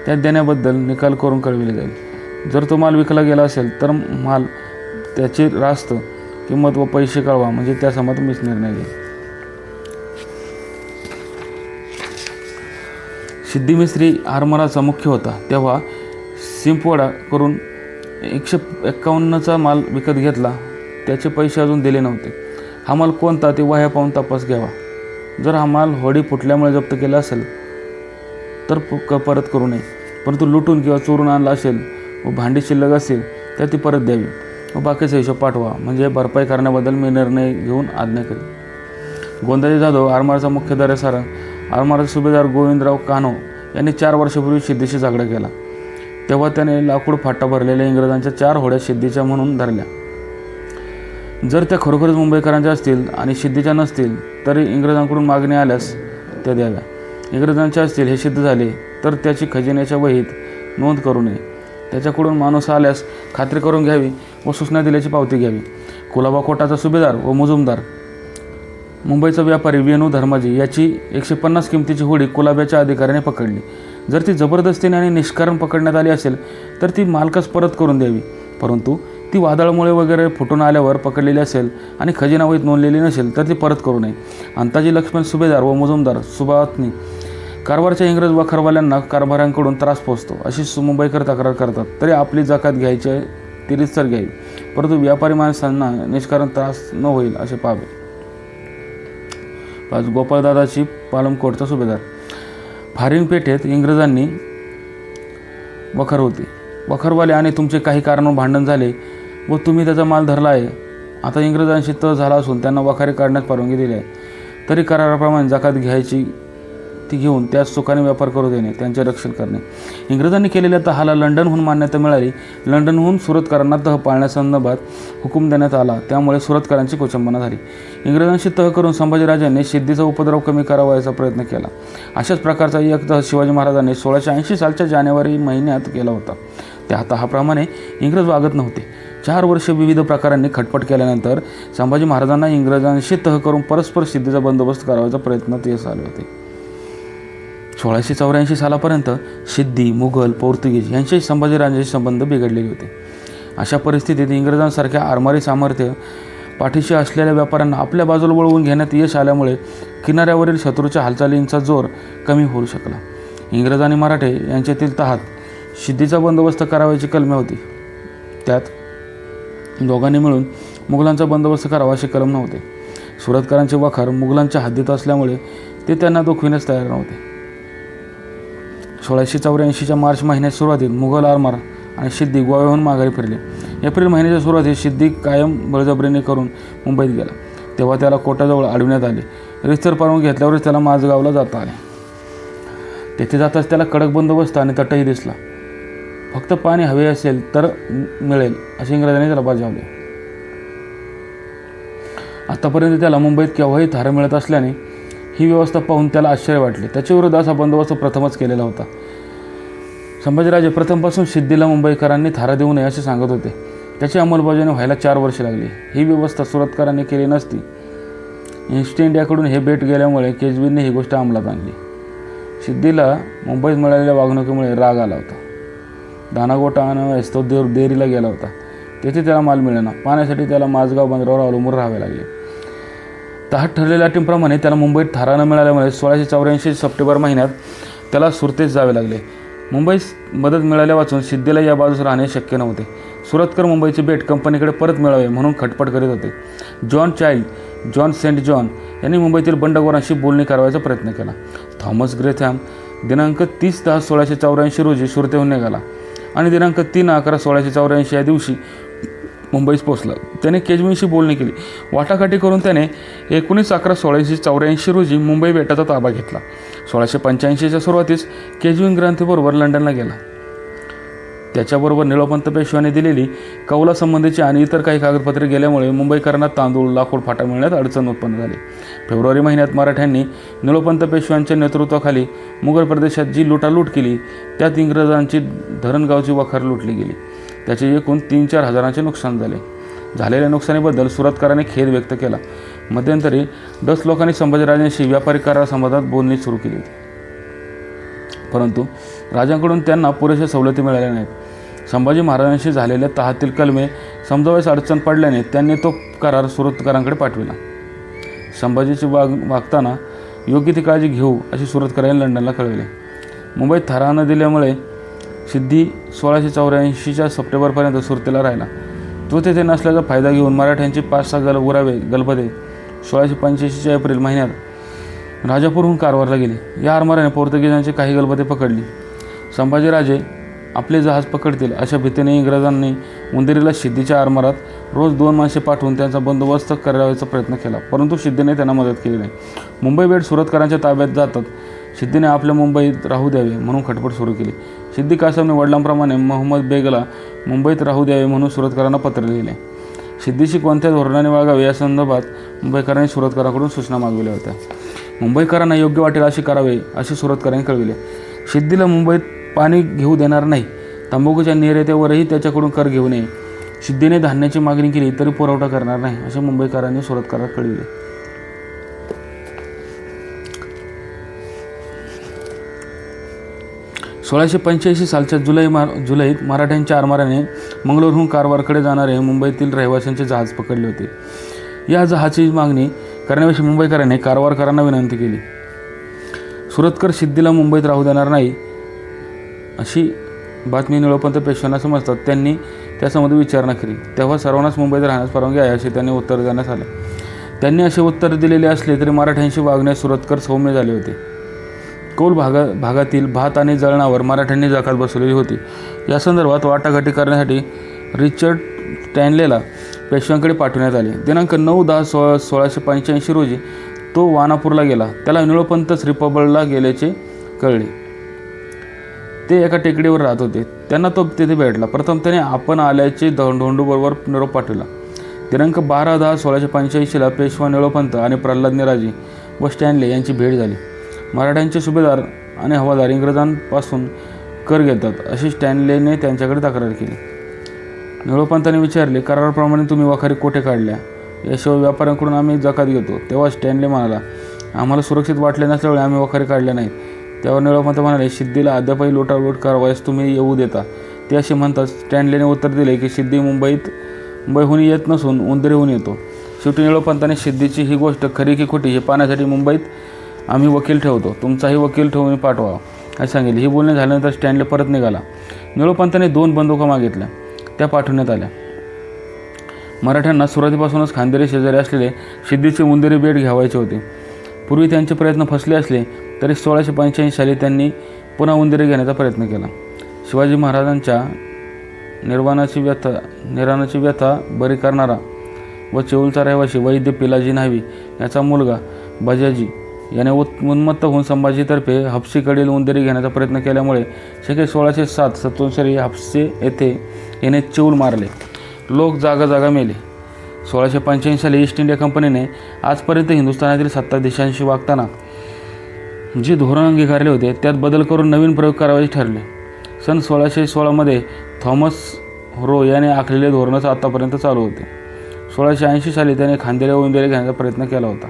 त्यात देण्याबद्दल निकाल करून कळविले जाईल. जर तो माल विकला गेला असेल तर माल त्याची रास्त किंमत व पैसे कळवा, म्हणजे त्या संबंध मीच निर्णय घेईल. सिद्धी मिस्त्री आरमाराचा मुख्य होता. तेव्हा शिंपवडा करून 151चा माल विकत घेतला. त्याचे पैसे अजून दिले नव्हते. हा माल कोणता ते वह्या पाहून तपास घ्यावा. जर हा माल होडी फुटल्यामुळे जप्त केला असेल तर परत करू नये, परंतु लुटून किंवा चोरून आणला असेल व भांडी शिल्लक असेल तर ती परत द्यावी व बाकीचा हिशोब पाठवा, म्हणजे भरपाई करण्याबद्दल मी निर्णय घेऊन आज्ञा करेन. गोंदाजी जाधव आरमाराचा मुख्य दर्यासारंग आरमाराचे सुभेदार गोविंदराव कान्हो यांनी 4 वर्षापूर्वी सिद्धीशी झगडा केला. तेव्हा त्याने लाकूड फाटा भरलेल्या इंग्रजांच्या 4 होड्या सिद्धीच्या म्हणून धरल्या. जर त्या खरोखरच मुंबईकरांच्या असतील आणि सिद्धीच्या नसतील तरी इंग्रजांकडून मागणी आल्यास त्या द्याव्या. इंग्रजांच्या असतील हे सिद्ध झाले तर त्याची खजिन्याच्या वहीत नोंद करू नये. त्याच्याकडून माणूस आल्यास खात्री करून घ्यावी व सूचना दिल्याची पावती घ्यावी. कुलाबा कोटाचा सुभेदार व मुजुमदार मुंबईचा व्यापारी वेणू धर्माजी याची 150 किमतीची होडी कुलाब्याच्या अधिकाऱ्याने पकडली. जर ती जबरदस्तीने आणि निष्कारण पकडण्यात आली असेल तर ती मालकास परत करून द्यावी, परंतु ती वादळामुळे वगैरे फुटून आल्यावर पकडलेली असेल आणि खजिनावहीत नोंदलेली नसेल तर ती परत करू नये. अंताजी लक्ष्मण सुभेदार व मुजुमदार सुबातनी कारभारच्या इंग्रज वखारवाल्यांना कारभाऱ्यांकडून त्रास पोचतो अशी मुंबईकर तक्रार करतात, तरी आपली जकात घ्यायची ती रितसर घ्यावी, परंतु व्यापारी माणसांना निष्कारण त्रास न होईल असे पाहावे. 5 गोपाळदादाची पालमकोटचा सुभेदार. फारिन पेठेत इंग्रजांनी वखार होती. वखारवाले आणि तुमचे काही कारणावरून भांडण झाले व तुम्ही त्याचा माल धरला आहे. आता इंग्रजांशी तह झाला असून त्यांना वखारी काढण्यास परवानगी दिली आहे, तरी कराराप्रमाणे जकात घ्यायची ती घेऊन त्यात सुखाने व्यापार करू देणे, त्यांचे रक्षण करणे. इंग्रजांनी केलेल्या तहाला लंडनहून मान्यता मिळाली. लंडनहून सुरतकरांना तह पाळण्यासंदर्भात हुकूम देण्यात आला, त्यामुळे सुरतकरांची कुचंबना झाली. इंग्रजांशी तह करून संभाजीराजांनी सिद्धीचा उपद्रव कमी करावा याचा प्रयत्न केला. अशाच प्रकारचा एक तह शिवाजी महाराजांनी 1680 सालच्या जानेवारी महिन्यात केला होता. त्या तहाप्रमाणे इंग्रज वागत नव्हते. 4 वर्षे विविध प्रकारांनी खटपट केल्यानंतर संभाजी महाराजांना इंग्रजांशी तह करून परस्पर सिद्धीचा बंदोबस्त करावायचा प्रयत्न यश आले होते. 1684 सालापर्यंत सिद्धी, मुघल, पोर्तुगीज यांच्याशी संभाजीराजांचे संबंध बिघडलेले होते. अशा परिस्थितीत इंग्रजांसारख्या आरमारी सामर्थ्य पाठीशी असलेल्या व्यापाऱ्यांना आपल्या बाजूला वळवून घेण्यात यश आल्यामुळे किनाऱ्यावरील शत्रूच्या हालचालींचा जोर कमी होऊ शकला. इंग्रज आणि मराठे यांच्यातील तहात सिद्धीचा बंदोबस्त करावयाची कलमे होती. त्यात दोघांनी मिळून मुघलांचा बंदोबस्त करावा असे कलम नव्हते. सुरतकरांचे वखार मुघलांच्या हद्दीत असल्यामुळे ते त्यांना दुखविण्यास तयार नव्हते. 1684च्या मार्च महिन्यात सुरुवातीत मुघल आरमार आणि सिद्धी गोव्याहून माघारी फिरले. एप्रिल महिन्याच्या सुरुवातीत सिद्धी कायम बळजबरीने करून मुंबईत गेला. तेव्हा त्याला कोटाजवळ अडविण्यात आले. रितसर परवानगी घेतल्यावरच त्याला माझगावला जाता आले. तेथे जाताच त्याला कडक बंदोबस्त आणि तटही दिसला. फक्त पाणी हवे असेल तर मिळेल असे इंग्रजांनी त्याला बजावले. आतापर्यंत त्याला मुंबईत केव्हाही थारं मिळत असल्याने ही व्यवस्था पाहून त्याला आश्चर्य वाटले. त्याच्या विरोधात हा बंदोबस्त प्रथमच केलेला होता. संभाजीराजे प्रथमपासून सिद्धीला मुंबईकरांनी थारा देऊ नये असे सांगत होते. त्याची अंमलबजावणी व्हायला 4 वर्षे लागली. ही व्यवस्था सुरतकरांनी केली नसती. ईस्ट इंडियाकडून हे बेट गेल्यामुळे केजरीने ही गोष्ट अंमलात आणली. सिद्धीला मुंबईत मिळालेल्या वागणुकीमुळे राग आला होता. दानागोटा आणण्यास तो देरीला गेला होता. तेथे त्याला माल मिळेना. पाण्यासाठी त्याला माझगाव बंदरावर अवलंबून राहावे लागले. तहात ठरलेल्या अटींप्रमाणे त्याला मुंबईत थारा न मिळाल्यामुळे 1684 सप्टेंबर महिन्यात त्याला सुरतेस जावे लागले. मुंबईत मदत मिळाल्या वाचून सिद्धीला या बाजूस राहणे शक्य नव्हते. सुरतकर मुंबईचे बेट कंपनीकडे परत मिळावे म्हणून खटपट करीत होते. जॉन सेंट जॉन यांनी मुंबईतील बंडखोरांशी बोलणी करावयाचा प्रयत्न केला. थॉमस ग्रेथॅम दिनांक 30/10/1684 रोजी सुरतेहून निघाला आणि दिनांक 3/11/1684 या दिवशी मुंबईस पोहोचला. त्याने केजवींशी बोलणी केली. वाटाघाटी करून त्याने 19/11/1684 रोजी मुंबई बेटाचा ताबा घेतला. 1685च्या सुरुवातीस केजवीन ग्रंथीबरोबर लंडनला गेला. त्याच्याबरोबर निळोपंत पेशव्याने दिलेली कौलासंबंधीची आणि इतर काही कागदपत्रे गेल्यामुळे मुंबईकरांना तांदूळ, लाकूड, फाटा मिळण्यात अडचण उत्पन्न झाली. फेब्रुवारी महिन्यात मराठ्यांनी निळोपंत पेशव्यांच्या नेतृत्वाखाली मुघल प्रदेशात जी लुटालूट केली त्यात इंग्रजांची धरणगावची वखार लुटली गेली. त्याचे एकूण 3-4 हजारांचे नुकसान झाले. झालेल्या नुकसानीबद्दल सुरतकरांनी खेद व्यक्त केला. मध्यंतरी डच लोकांनी संभाजीराजांशी व्यापारी करारासंबंधात बोलणी सुरू केली होती, परंतु राजांकडून त्यांना पुरेशा सवलती मिळाल्या नाहीत. संभाजी महाराजांशी झालेल्या तहातील कलमे समजावयास अडचण पडल्याने त्यांनी तो करार सुरतकरांकडे पाठविला. संभाजीची वागताना योग्य ती काळजी घेऊ अशी सुरतकरांनी लंडनला कळविले. मुंबईत थारा न दिल्यामुळे सिद्धी 1684च्या सप्टेंबरपर्यंत सुरतेला राहिला. तो तेथे नसल्याचा फायदा घेऊन मराठ्यांची 5-6 गलबते 1685च्या एप्रिल महिन्यात राजापूरहून कारवारला गेली. या आरमाराने पोर्तुगीजांची काही गलबते पकडली. संभाजीराजे आपले जहाज पकडतील अशा भीतीने इंग्रजांनी उंदेरीला सिद्धीच्या आरमारात रोज 2 माणसे पाठवून त्यांचा बंदोबस्त करायचा प्रयत्न केला, परंतु सिद्धीने त्यांना मदत केली नाही. मुंबई बेट सुरतकरांच्या ताब्यात जातात सिद्धीने आपल्या मुंबईत राहू द्यावे म्हणून खटपट सुरू केली. सिद्दी कासमने वडिलांप्रमाणे मोहम्मद बेगला मुंबईत राहू द्यावे म्हणून सुरतकरांना पत्र लिहिले. सिद्धीशी कोणत्या धोरणाने वागावे या संदर्भात मुंबईकरांनी सुरतकरांकडून सूचना मागविल्या होत्या. मुंबईकरांना योग्य वाटेल अशी करावे असे सुरतकरांनी कळविले. सिद्धीला मुंबईत पाणी घेऊ देणार नाही. तंबाखूच्या निर्यातीवरही त्याच्याकडून कर घेऊ नये. सिद्धीने धान्याची मागणी केली तरी पुरवठा करणार नाही असे मुंबईकरांनी सुरतकरांना कळविले. 1685 सालच्या जुलैत मराठ्यांच्या आरमाराने मंगलोरहून कारवारकडे जाणारे मुंबईतील रहिवाशांचे जहाज पकडले होते. या जहाजाची मागणी करण्याविषयी मुंबईकरांनी कारवारकरांना विनंती केली. सुरतकर सिद्धीला मुंबईत राहू देणार नाही अशी बातमी निळोपंत पेशव्यांना समजतात त्यांनी त्यासंबंधी विचारणा केली. तेव्हा सर्वांनाच मुंबईत राहण्यास परवानगी आहे असे त्यांनी उत्तर देण्यात आले. त्यांनी असे उत्तर दिलेले असले तरी मराठ्यांशी वागण्यास सुरतकर सौम्य झाले होते. कौल भागातील भात आणि जळणावर मराठ्यांनी जकात बसवलेली होती. या संदर्भात वाटाघाटी करण्यासाठी रिचर्ड स्टॅनलेला पेशव्यांकडे पाठवण्यात आले. दिनांक 9-10-1685 रोजी तो वानापूरला गेला. त्याला निळोपंत श्रीपबळला गेल्याचे कळले. ते एका टेकडीवर राहत होते. त्यांना तो तिथे भेटला. प्रथम त्याने आपण आल्याचे धोंडूबरोबर निरोप पाठवला. दिनांक 12-10-1685 पेशवा निळोपंत आणि प्रल्हाद निराजी व स्टॅनले यांची भेट झाली. मराठ्यांचे सुभेदार आणि हवालदार इंग्रजांपासून कर घेतात अशी स्टॅनलेने त्यांच्याकडे तक्रार केली. निळोपंतांनी विचारले, कराराप्रमाणे तुम्ही वखारी कोठे काढल्या? याशिवाय व्यापाऱ्यांकडून आम्ही जकात घेतो. तेव्हा स्टॅनले म्हणाला, आम्हाला सुरक्षित वाटले नसल्यामुळे आम्ही वखारी काढल्या नाहीत. त्यावर निळोपंत म्हणाले, सिद्धीला अद्यापही लुटालूट कारवाईस तुम्ही येऊ देता. ते असे म्हणतात. स्टॅनलेने उत्तर दिले की सिद्धी मुंबईहून येत नसून उंदेरीहून येतो. शेवटी निळोपंतांनी सिद्धीची ही गोष्ट खरी की खोटी हे पाहण्यासाठी मुंबईत आम्ही वकील ठेवतो, तुमचाही वकील ठेवून पाठवा असे सांगितले. ही बोलणी झाल्यानंतर स्टॅनले परत निघाला. निळोपंतांनी 2 बंदुका मागितल्या. त्या पाठवण्यात आल्या. मराठ्यांना सुरुवातीपासूनच खांदेरी शेजारी असलेले सिद्धीचे उंदेरी बेट घ्यावायचे होते. पूर्वी त्यांचे प्रयत्न फसले असले तरी 1685 साली त्यांनी पुन्हा उंदेरी घेण्याचा प्रयत्न केला. शिवाजी महाराजांच्या निर्वाणाची व्यथा बरी करणारा व चेऊलचा रहिवासी वैद्य पिलाजी न्हावी याचा मुलगा बजाजी याने उन्मत्त होऊन संभाजीतर्फे हापसीकडील उंदेरी घेण्याचा प्रयत्न केल्यामुळे शके 1607 हापसे येथे याने चेऊल मारले. लोक जागा मेले. 1685 साली ईस्ट इंडिया कंपनीने आजपर्यंत हिंदुस्थानातील 7 देशांशी वागताना जे धोरण अंगीकारले होते त्यात बदल करून नवीन प्रयोग करायचे ठरले. सन 1616 मध्ये थॉमस रो याने आखलेले धोरणच आतापर्यंत चालू होते. 1680 साली त्याने खांदेले व इंदेले घेण्याचा प्रयत्न केला होता.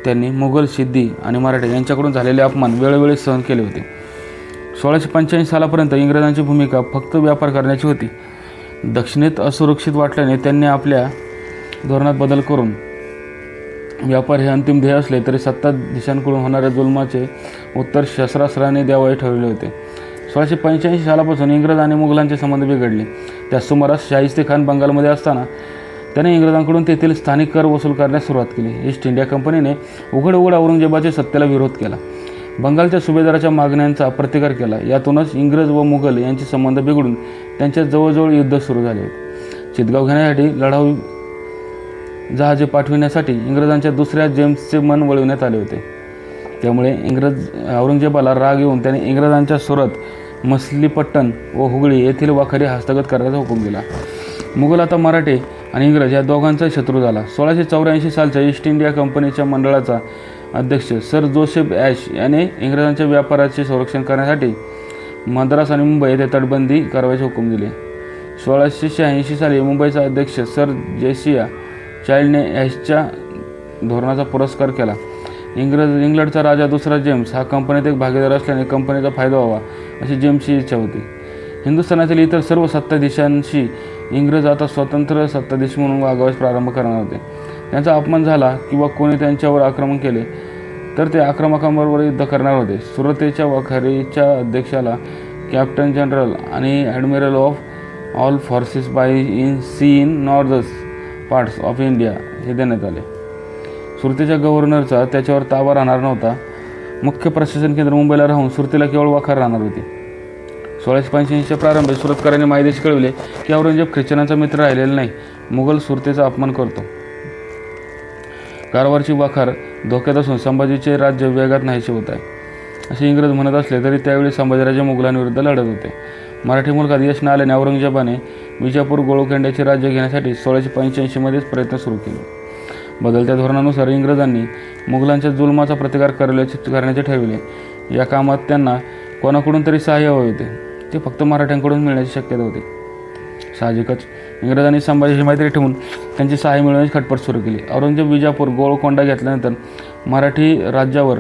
त्यांनी मुघल, सिद्धी आणि मराठे यांच्याकडून झालेले अपमान वेळोवेळी सहन केले होते. 1685 सालापर्यंत इंग्रजांची भूमिका फक्त व्यापार करण्याची होती. दक्षिणेत असुरक्षित वाटल्याने त्यांनी आपल्या धोरणात बदल करून व्यापार हे अंतिम ध्येय असले तरी सत्ताधीशांकडून होणाऱ्या जुलमाचे उत्तर शस्त्रास्त्राने द्यावे ठरवले होते. 1685 सालापासून इंग्रज आणि मुघलांचे संबंध बिघडले. त्या सुमारास शाहिस्तेखान बंगालमध्ये असताना त्याने इंग्रजांकडून तेथील स्थानिक कर वसूल करण्यास सुरुवात केली. ईस्ट इंडिया कंपनीने उघड औरंगजेबाच्या सत्तेला विरोध केला. बंगालच्या सुभेदाराच्या मागण्यांचा प्रतिकार केला. यातूनच इंग्रज व मुघल यांचे संबंध बिघडून त्यांच्यात जवळजवळ युद्ध सुरू झाले होते. चितगाव घेण्यासाठी लढाऊ जहाजे पाठविण्यासाठी इंग्रजांच्या दुसऱ्या जेम्सचे मन वळविण्यात आले होते. त्यामुळे औरंगजेबाला राग येऊन त्याने इंग्रजांच्या सुरत, मछलीपट्टण व हुगळी येथील वाखारी हस्तगत करण्याचा हुकूम दिला. मुघल आता मराठे आणि इंग्रज या दोघांचा शत्रू झाला. 1684 सालच्या ईस्ट इंडिया कंपनीच्या मंडळाचा अध्यक्ष सर जोसेफ ॲश याने इंग्रजांच्या व्यापाराचे संरक्षण करण्यासाठी मद्रास आणि मुंबई येथे तटबंदी करावयाचे हुकूम दिले. 1686 साली मुंबईचा अध्यक्ष सर जेसिया चाइल्डने ॲशच्या धोरणाचा पुरस्कार केला. इंग्लंडचा राजा दुसरा जेम्स हा कंपनीत एक भागीदार असल्याने कंपनीचा फायदा व्हावा अशी जेम्सची इच्छा होती. हिंदुस्थानातील इतर सर्व सत्ताधीशांशी इंग्रज आता स्वतंत्र सत्ताधीश म्हणून वागावयास प्रारंभ करणार होते. त्यांचा अपमान झाला किंवा कोणी त्यांच्यावर आक्रमण केले तर ते आक्रमकांबरोबर युद्ध करणार होते. सुरतेच्या वाखारीच्या अध्यक्षाला कॅप्टन जनरल आणि admiral of all forces by sea in northern parts of India हे देण्यात आले. सुरतेच्या गव्हर्नरचा त्याच्यावर ताबा राहणार नव्हता. मुख्य प्रशासन केंद्र मुंबईला राहून सुरतेला केवळ वाखार राहणार होती. 1685च्या प्रारंभी सुरतकरांनी मायदेशी कळविले की औरंगजेब ख्रिश्चनांचा मित्र राहिलेला नाही. मुघल सुरतेचा अपमान करतो. कारवारची वाखार धोक्यात असून संभाजीचे राज्य वेगात नाहीसे होत आहे असे इंग्रज म्हणत असले तरी त्यावेळी संभाजीराजे मुघलांविरुद्ध लढत होते. मराठी मुलखात यश न आल्याने औरंगजेबाने विजापूर गोळकोंड्याचे राज्य घेण्यासाठी 1685 प्रयत्न सुरू केले. बदलत्या धोरणानुसार इंग्रजांनी मुघलांच्या जुलमाचा प्रतिकार करण्याचे ठरविले. या कामात त्यांना कोणाकडून तरी सहाय्य हवे होते. ते फक्त मराठ्यांकडून मिळण्याची शक्यता होती. साहजिकच इंग्रजांनी संभाजीशी मैत्री ठेवून त्यांची सहाय्य मिळवण्याची खटपट सुरू केली. औरंगजेब विजापूर गोळकोंडा घेतल्यानंतर मराठी राज्यावर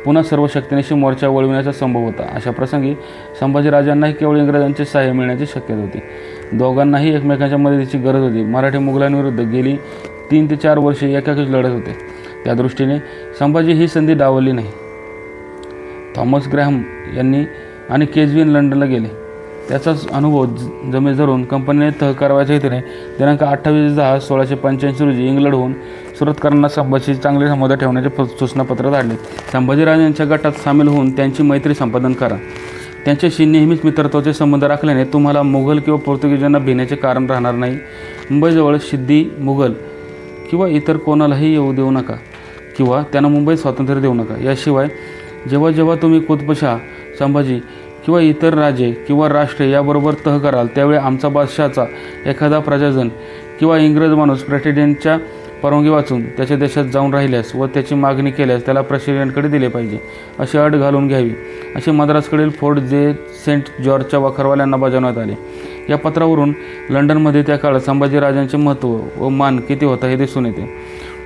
पुन्हा सर्व शक्तीनिशी मोर्चा वळविण्याचा संभव होता. अशा प्रसंगी संभाजीराजांनाही केवळ इंग्रजांचे सहाय्य मिळण्याची शक्यता होती. दोघांनाही एकमेकांच्या मदतीची गरज होती. मराठी मुघलांविरुद्ध गेली 3 ते 4 वर्षे एकाकीच लढत होते. त्या दृष्टीने संभाजी ही संधी डावलली नाही. थॉमस ग्रॅहम यांनी आणि केजविन लंडनला गेले. त्याचाच अनुभव जमे धरून कंपनीने तह करावयाच्या हेतूने दिनांक 28/10/1685 रोजी इंग्लंडहून सुरतकरांना संभाजीशी चांगले संबंध ठेवण्याचे सूचनापत्र धाडले. संभाजीराजांच्या गटात सामील होऊन त्यांची मैत्री संपादन करा. त्यांच्याशी नेहमीच मित्रत्वाचे संबंध राखल्याने तुम्हाला मुघल किंवा पोर्तुगीजांना भिण्याचे कारण राहणार नाही. मुंबईजवळ सिद्धी, मुघल किंवा इतर कोणालाही येऊ देऊ नका किंवा त्यांना मुंबईत स्वातंत्र्य देऊ नका. याशिवाय जेव्हा जेव्हा तुम्ही कुतुबशाह, संभाजी किंवा इतर राजे किंवा राष्ट्रे याबरोबर तह कराल त्यावेळी आमचा बादशहाचा एखादा प्रजाजन किंवा इंग्रज माणूस प्रेसिडेंटच्या परवानगी वाचून त्याच्या देशात जाऊन राहिल्यास व त्याची मागणी केल्यास त्याला प्रेसिडेंटकडे दिले पाहिजे अशी अट घालून घ्यावी असे मद्रासकडील फोर्ट सेंट जॉर्जच्या वाखारवाल्यांना बजावण्यात आले. या पत्रावरून लंडनमध्ये त्या काळात संभाजीराजांचे महत्त्व व मान किती होता हे दिसून येते.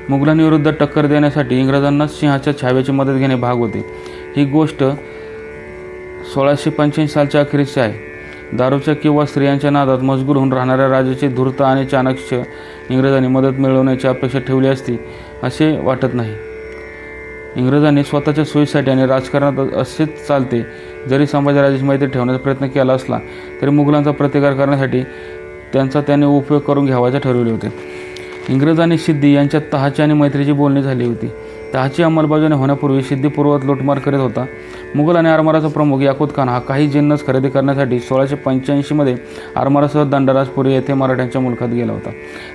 मुघलांविरुद्ध टक्कर देण्यासाठी इंग्रजांना सिंहाच्या छाव्याची मदत घेणे भाग होते. ही गोष्ट 1685 सालच्या अखेरीस आहे. दारूच्या किंवा स्त्रियांच्या नादात मशगूल होऊन राहणाऱ्या राजाची धूर्त आणि चाणक्य इंग्रजांनी मदत मिळवण्याची अपेक्षा ठेवली असती असे वाटत नाही. इंग्रजांनी स्वतःच्या सोयीसाठी आणि राजकारणात असेच चालते जरी संभाजीराजाची मैत्री ठेवण्याचा प्रयत्न केला असला तरी मुघलांचा प्रतिकार करण्यासाठी त्यांचा त्याने उपयोग करून घ्यावायचे ठरवले होते. इंग्रज आणि सिद्धी यांच्यात तहाची आणि मैत्रीची बोलणी झाली होती. तहाची अंमलबजावणी होण्यापूर्वी सिद्धी पूर्वात लूटमार करीत होता. मुघल आणि आरमाराचा प्रमुख याकूत खान हा काही जिन्नस खरेदी करण्यासाठी 1685 आरमारासह दंडराजपुरी येथे मराठ्यांच्या मुलखात गेला होता.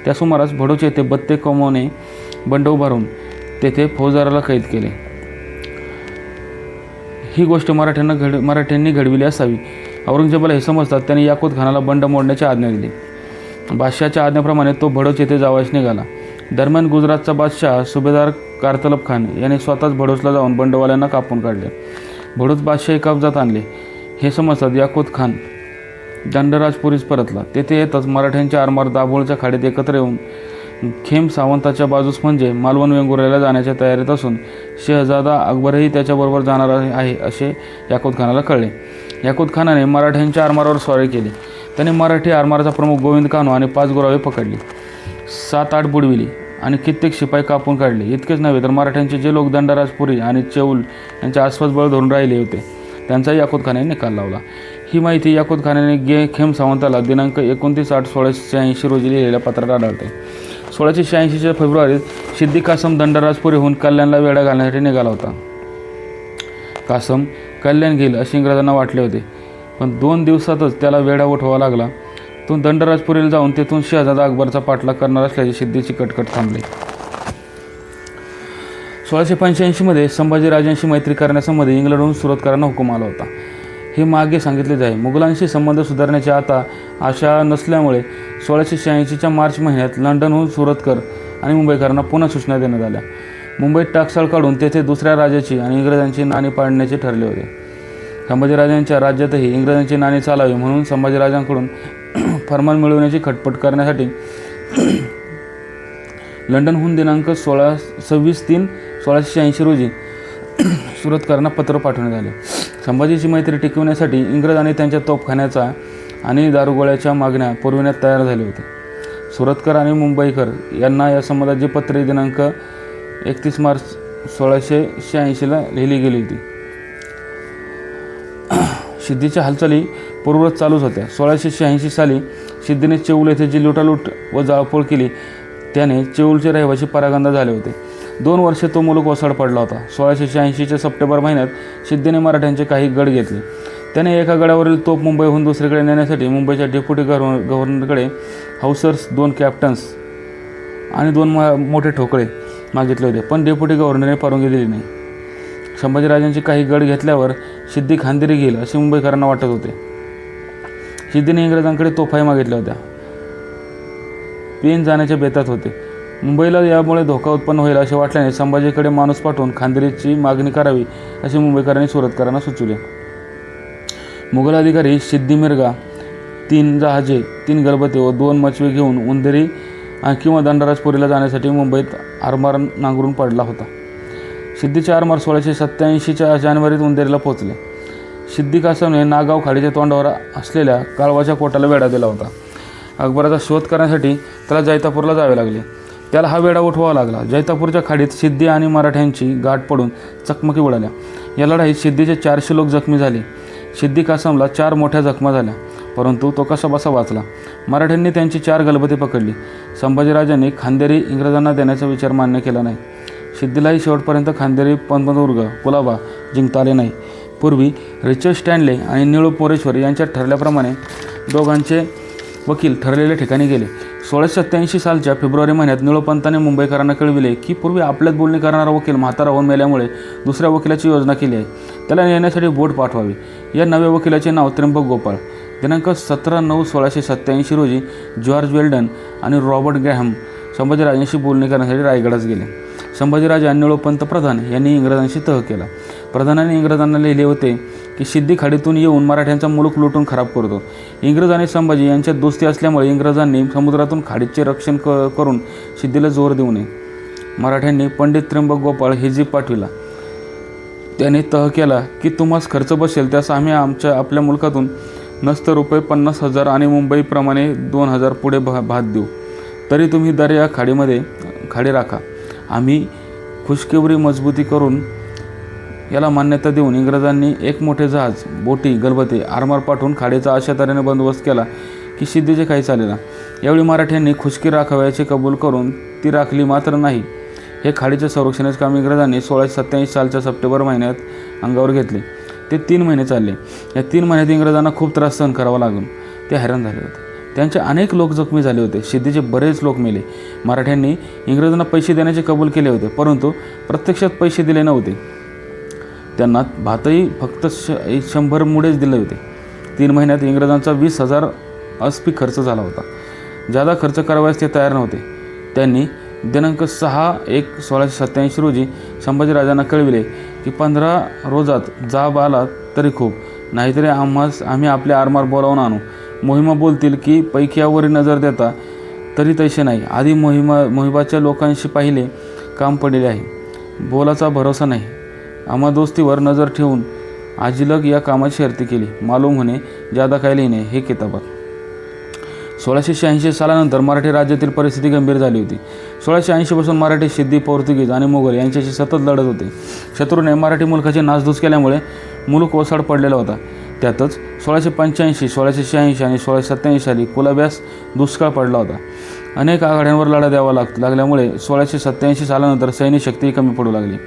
त्या सुमारास भडोच येथे बत्ते कमवणे बंड उभारून तेथे फौजदाराला कैद केले. ही गोष्ट मराठ्यांनी घडविली असावी. औरंगजेबाला हे समजतात त्याने याकूत खानाला बंड मोडण्याची आज्ञा दिली. बादशहाच्या आज्ञेप्रमाणे तो भडोच येथे जावयास निघाला. दरम्यान गुजरातचा बादशाह सुभेदार कारतलब खान यांनी स्वतःच भडोसला जाऊन बंडवाल्यांना कापून काढले. भडोस बादशाही कब्जात आणले. हे समजतात याकूत खान दंडराजपुरीस परतला. तेथे येतच मराठ्यांचे आरमार दाभोळच्या खाडीत एकत्र येऊन खेम सावंताच्या बाजूस म्हणजे मालवण वेंगुर्ल्याला जाण्याच्या तयारीत असून शहजादा अकबरही त्याच्याबरोबर जाणार आहे असे याकूत खानाला कळले. याकूत खानाने मराठ्यांच्या आरमारावर स्वारी केली. त्याने मराठी आरमाराचा प्रमुख गोविंद कान्हो आणि 5 गोरावे पकडली, 7-8 बुडविली आणि कित्येक शिपाई कापून काढले. इतकेच नव्हे तर मराठ्यांचे जे लोक दंडराजपुरी आणि चेऊल यांच्या आसपास बळ धरून राहिले होते त्यांचाही याकूत खानाने निकाल लावला. ही माहिती याकूत खानाने खेम सावंताला दिनांक 29/8/1686 रोजी लिहिलेल्या पत्रात आढळते. 1686च्या फेब्रुवारीत सिद्दी कासम दंडराजपुरीहून कल्याणला वेढा घालण्यासाठी निघाला होता. कासम कल्याण घेईल असे इंग्रजांना वाटले होते, पण 2 दिवसातच त्याला वेढा उठवावा लागला. तो दंडराजपुरीला जाऊन तेथून शहजादा अकबरचा पाठलाग करणार असल्याची सिद्धीची कटकट थांबली. 1685मध्ये संभाजीराजांशी मैत्री करण्यासंबंधी इंग्लंडहून सुरतकरांना हुकूम आला होता. हे मागे सांगितले जाईल. मुघलांशी संबंध सुधारण्याची आता आशा नसल्यामुळे 1686च्या मार्च महिन्यात लंडनहून सुरतकर आणि मुंबईकरांना पुन्हा सूचना देण्यात आल्या. मुंबईत टाकसाळ काढून तेथे दुसऱ्या राजाची आणि इंग्रजांची नाणी पाडण्याचे ठरले होते. संभाजीराजांच्या राज्यातही इंग्रजांची नाणी चालावी म्हणून संभाजीराजांकडून फरमान मिळवण्याची खटपट करण्यासाठी लंडनहून दिनांक 26/3/1686 रोजी सुरतकरांना पत्र पाठवण्यात आले. संभाजीची मैत्री टिकवण्यासाठी इंग्रज आणि त्यांच्या तोफखान्याचा आणि दारुगोळ्याच्या मागण्या पुरविण्यात तयार झाले होते. सुरतकर आणि मुंबईकर यांना या संबंधात जी पत्रे दिनांक 31 मार्च 1686ला लिहिली गेली होती. सिद्धीच्या हालचाली पूर्ववत चालूच होत्या. 1686 साली सिद्धीने चेऊल येथे जी लुटालूट व जाळपोळ केली त्याने चेऊलचे रहिवासी परागंदा झाले होते. 2 वर्षे तो मुलूक वसाड पडला होता. 1686च्या सप्टेंबर महिन्यात सिद्धीने मराठ्यांचे काही गड घेतले. त्याने एका गडावरील तोफ मुंबईहून दुसरीकडे नेण्यासाठी मुंबईच्या डेप्युटी गव्हर्नरकडे हाऊसर्स, 2 कॅप्टन्स आणि 2 मोठे ठोकळे मागितले होते, पण डेप्युटी गव्हर्नरने परवानगी दिली नाही. संभाजीराजांचे काही गड घेतल्यावर सिद्धी खांदेरी घेईल असे मुंबईकरांना वाटत होते. सिद्धीने इंग्रजांकडे तोफाही मागितल्या होत्या. पेन जाण्याच्या बेतात होते. मुंबईला यामुळे धोका उत्पन्न होईल असे वाटल्याने संभाजीकडे माणूस पाठवून खांदेरीची मागणी करावी असे मुंबईकरांनी सुरतकरांना सुचवले. मुघल अधिकारी सिद्दी मिर्गा 3 जहाजे, 3 गलबते व 2 मचवे घेऊन उंदेरी किंवा दंडराजपुरीला जाण्यासाठी मुंबईत आरमार नांगरून पडला होता. सिद्धीचे आरमार 1687च्या जानेवारीत उंदेरीला पोहोचले. सिद्दी कासमने नागाव खाडीच्या तोंडावर असलेल्या काळवाच्या कोटाला वेढा दिला होता. अकबराचा शोध करण्यासाठी त्याला जैतापूरला जावे लागले. त्याला हा वेढा उठवावा लागला. जैतापूरच्या खाडीत सिद्दी आणि मराठ्यांची गाठ पडून चकमकी उडाल्या. या लढाईत सिद्धीचे 400 लोक जखमी झाले. सिद्दी कासमला 4 मोठ्या जखमा झाल्या, परंतु तो कसाबसा वाचला. मराठ्यांनी त्यांची 4 गलबते पकडली. संभाजीराजांनी खांदेरी इंग्रजांना देण्याचा विचार मान्य केला नाही. सिद्धीलाही शेवटपर्यंत खांदेरी, पंतदुर्ग, कुलाबा जिंकता आले नाही. पूर्वी रिचर्ड स्टॅनले आणि निळू पोरेश्वर यांच्यात ठरल्याप्रमाणे दोघांचे वकील ठरलेल्या ठिकाणी गेले. 1687 सालच्या फेब्रुवारी महिन्यात निळोपंतांनी मुंबईकरांना कळविले की पूर्वी आपल्यात बोलणी करणारा वकील म्हातारा होऊन मेल्यामुळे दुसऱ्या वकिलाची योजना केली आहे. त्याला नेण्यासाठी बोट पाठवावी. या नव्या वकिलाचे नाव त्र्यंबक गोपाळ. दिनांक 17/9/1687 रोजी जॉर्ज वेल्डन आणि रॉबर्ट ग्रॅहम संभाजीराजांशी बोलणी करण्यासाठी रायगडास गेले. संभाजीराजा निळोपंत प्रधान यांनी इंग्रजांशी तह केला. प्रधानाने इंग्रजांना लिहिले होते की सिद्धी खाडीतून येऊन मराठ्यांचा मुलूक लुटून खराब करतो. इंग्रज आणि संभाजी यांच्यात दोस्ती असल्यामुळे इंग्रजांनी समुद्रातून खाडीचे रक्षण करून सिद्धीला जोर देऊ नये. मराठ्यांनी पंडित त्र्यंबक गोपाळ हे जीप पाठविला. त्याने तह केला की तुम्हास खर्च बसेल त्यास आम्ही आपल्या मुलकातून नसतं ₹50,000 आणि मुंबईप्रमाणे 2,000 पुढे भात देऊ. तरी तुम्ही दर्या खाडी राखा. आम्ही खुशकेवरी मजबूती करून याला मान्यता देऊन इंग्रजांनी एक मोठे जहाज, बोटी, गलबते, आरमार पाठवून खाडीचा अशा तऱ्हेने बंदोबस्त केला की सिद्धीचे काही चालेना. यावेळी मराठ्यांनी खुशकी राखावयाचे कबूल करून ती राखली मात्र नाही. हे खाडीच्या संरक्षणाचे काम इंग्रजांनी 1687 सालच्या सप्टेंबर महिन्यात अंगावर घेतले. ते 3 महिने चालले. या 3 महिन्यात इंग्रजांना खूप त्रास सहन करावा लागून ते हैराण झाले होते. त्यांचे अनेक लोक जखमी झाले होते. सिद्धीचे बरेच लोक मेले. मराठ्यांनी इंग्रजांना पैसे देण्याचे कबूल केले होते, परंतु प्रत्यक्षात पैसे दिले नव्हते. त्यांना भातही फक्त 100 मुडेच दिले होते. 3 महिन्यात इंग्रजांचा 20,000 अस्पी खर्च झाला होता. जादा खर्च करावयास ते तयार नव्हते. त्यांनी दिनांक 6/1/1687 रोजी संभाजीराजांना कळविले की 15 रोजात जाब आला तरी खूप, नाहीतरी आम्ही आपले आरमार बोलावून आणू. मोहिमा बोलतील की पैक्यावर नजर देता तरी तैसे नाही. आधी मोहिबाच्या लोकांशी पाहिले काम पडले आहे. बोलाचा भरोसा नाही. आम्हा दोस्तीवर नजर ठेवून आजिलग या कामाची शर्ती केली. मालूम होणे ज्यादा काय लिहिणे हे किताबात. 1686 सालानंतर मराठी राज्यातील परिस्थिती गंभीर झाली होती. 1680 पासून मराठी, सिद्धी, पोर्तुगीज आणि मोगल यांच्याशी सतत लढत होते. शत्रूने मराठी मुलखाची नासधूस केल्यामुळे मुलूक ओसाड पडलेला होता. त्यातच 1685, 1686 आणि 1687 साली कुलाब्यास दुष्काळ पडला होता. अनेक आघाड्यांवर लढा द्यावा लागल्यामुळे 1687 सालानंतर सैनिक शक्ती कमी पडू लागली.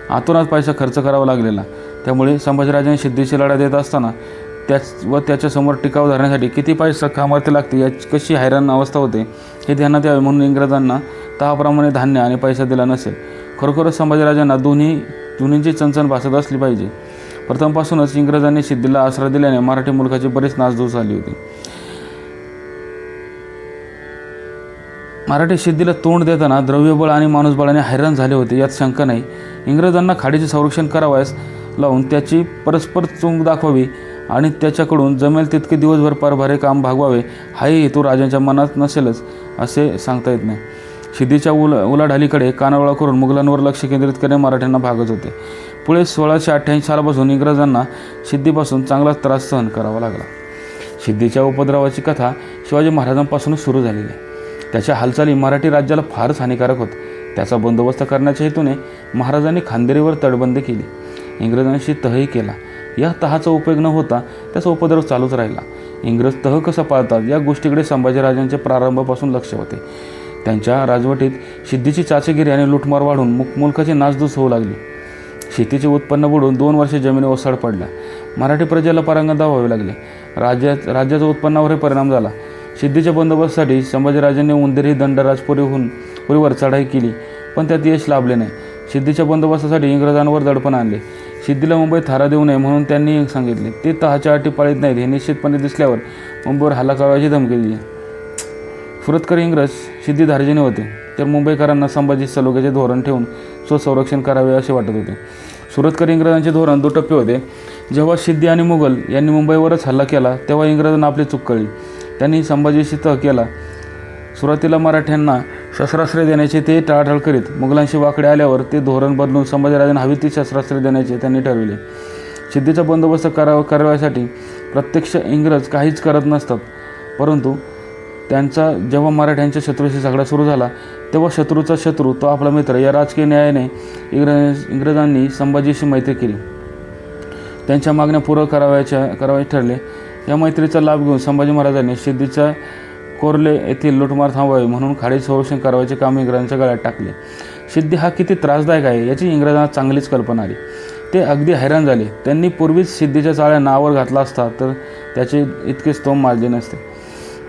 आतोनात पैसा खर्च करावा लागलेला. त्यामुळे संभाजीराजांनी सिद्धीची लढा देत असताना त्याच्यासमोर टिकाव धरण्यासाठी किती पैसा कामार्थी लागते याची कशी हैराण अवस्था होते हे ध्यानात यावे म्हणून इंग्रजांना तहाप्रमाणे धान्य आणि पैसा दिला नसेल. खरोखरच संभाजीराजांना दोन्हींची चणचण भासत असली पाहिजे. प्रथमपासूनच इंग्रजांनी सिद्धीला आसरा दिल्याने मराठी मुलखाची बरीच नासधूस झाली होती. मराठी सिद्धीला तोंड देताना द्रव्यबळ आणि माणूसबळाने हैराण झाले होते यात शंका नाही. इंग्रजांना खाडीचे संरक्षण करावयास लावून त्याची परस्पर चूक दाखवावी आणि त्याच्याकडून जमेल तितके दिवसभर परभारे काम भागवावे हाही हेतू राजांच्या मनात नसेलच असे सांगता येत नाही. सिद्धीच्या उलाढालीकडे कानावळा करून मुघलांवर लक्ष केंद्रित करणे मराठ्यांना भागच होते. पुढे 1688 सालापासून इंग्रजांना सिद्धीपासून चांगलाच त्रास सहन करावा लागला. सिद्धीच्या उपद्रवाची कथा शिवाजी महाराजांपासूनच सुरू झालेली आहे. त्याच्या हालचाली मराठी राज्याला फारच हानिकारक होत. त्याचा बंदोबस्त करण्याच्या हेतूने महाराजांनी खांदेरीवर तटबंदी केली. इंग्रजांशी तहही केला. या तहाचा उपयोग न होता त्याचा उपद्रव चालूच राहिला. इंग्रज तह कसा पाळतात या गोष्टीकडे संभाजीराजांचे प्रारंभापासून लक्ष होते. त्यांच्या राजवटीत सिद्धीची चाचेगिरी आणि लुटमार वाढून मुलखाची नासधूस होऊ लागली. शेतीचे उत्पन्न बुडून 2 वर्षे जमिनी ओसाड पडल्या. मराठी प्रजेला पारंगत व्हावे लागले. राज्याच्या उत्पन्नावरही परिणाम झाला. सिद्धीच्या बंदोबस्तासाठी संभाजीराजांनी उंदेरी दंडराजपुरीवर चढाई केली पण त्यात यश लाभले नाही. सिद्धीच्या बंदोबस्तासाठी इंग्रजांवर दडपण आणले. सिद्धीला मुंबईत थारा देऊ नये म्हणून त्यांनी सांगितले. ते तहाच्या अटी पाळीत नाहीत हे निश्चितपणे दिसल्यावर मुंबईवर हल्ला करायची धमकी दिली. सुरतकर इंग्रज सिद्धी धार्जिणे होते तर मुंबईकरांना संभाजी सलोख्याचे धोरण ठेवून स्वसंरक्षण करावे असे वाटत होते. सुरतकर इंग्रजांचे धोरण दुटप्पे होते. जेव्हा सिद्धी आणि मुघल यांनी मुंबईवरच हल्ला केला तेव्हा इंग्रजांना आपली चूक कळली. त्यांनी संभाजीशी तह केला. सुरुवातीला मराठ्यांना शस्त्रास्त्रे देण्याचे ते टाळाटाळ करीत मुघलांशी वाकडे आल्यावर ते धोरण बदलून संभाजीराजांना हवी ती शस्त्रास्त्रे देण्याचे त्यांनी ठरविले. सिद्धीचा बंदोबस्त कराव्यासाठी प्रत्यक्ष इंग्रज काहीच करत नसतात परंतु त्यांचा जेव्हा मराठ्यांच्या शत्रूशी झगडा सुरू झाला तेव्हा शत्रूचा शत्रू तो आपला मित्र या राजकीय न्यायाने इंग्रजांनी संभाजीशी मैत्री केली. त्यांच्या मागण्या पूर्ण करायचे ठरले. या मैत्रीचा लाभ घेऊन संभाजी महाराजांनी सिद्धीच्या कोर्ले येथील लुटमार थांबवावी म्हणून खाडी संरक्षण करावयाचे काम इंग्रजांच्या गळ्यात टाकले. सिद्धी हा किती त्रासदायक आहे याची इंग्रजांना चांगलीच कल्पना आली. ते अगदी हैराण झाले. त्यांनी पूर्वीच सिद्धीच्या चाळ्यांना आवर घातला असता तर त्याचे इतके स्तोम माजले नसते.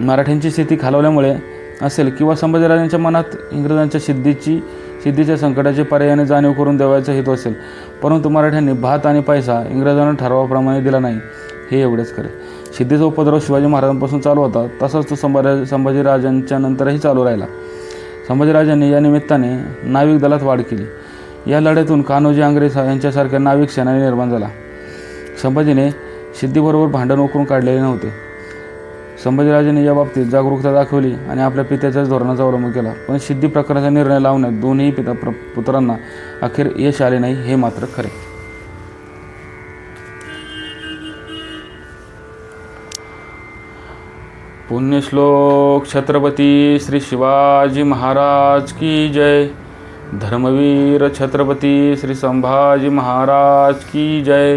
मराठ्यांची स्थिती खालवल्यामुळे असेल किंवा संभाजीराजांच्या मनात इंग्रजांच्या सिद्धीच्या संकटाचे पर्यायाने जाणीव करून द्यावायचा हेतू असेल परंतु मराठ्यांनी भात आणि पैसा इंग्रजांना ठरावाप्रमाणे दिला नाही हे एवढेच खरे. सिद्धीचा उपद्रव शिवाजी महाराजांपासून चालू होता तसाच तो संभाजीराजांच्या नंतरही चालू राहिला. संभाजीराजांनी या निमित्ताने नाविक दलात वाढ केली. या लढ्यातून कान्होजी आंग्रे यांच्यासारख्या नाविक सेनानी निर्माण झाला. संभाजीने सिद्धीबरोबर भांडण उकरून काढलेले नव्हते. संभाजीराजांनी या बाबतीत जागरूकता दाखवली आणि आपल्या पित्याच्याच धोरणाचा अवलंब केला पण सिद्धी प्रकाराचा निर्णय लावण्यात दोन्ही पुत्रांना अखेर यश आले नाही हे मात्र खरे. पुण्यश्लोक छत्रपती श्री शिवाजी महाराज की जय. धर्मवीर छत्रपती श्री संभाजी महाराज की जय.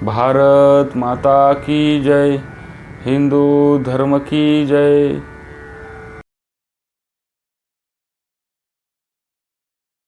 भारत माता की जय. हिंदू धर्म की जय.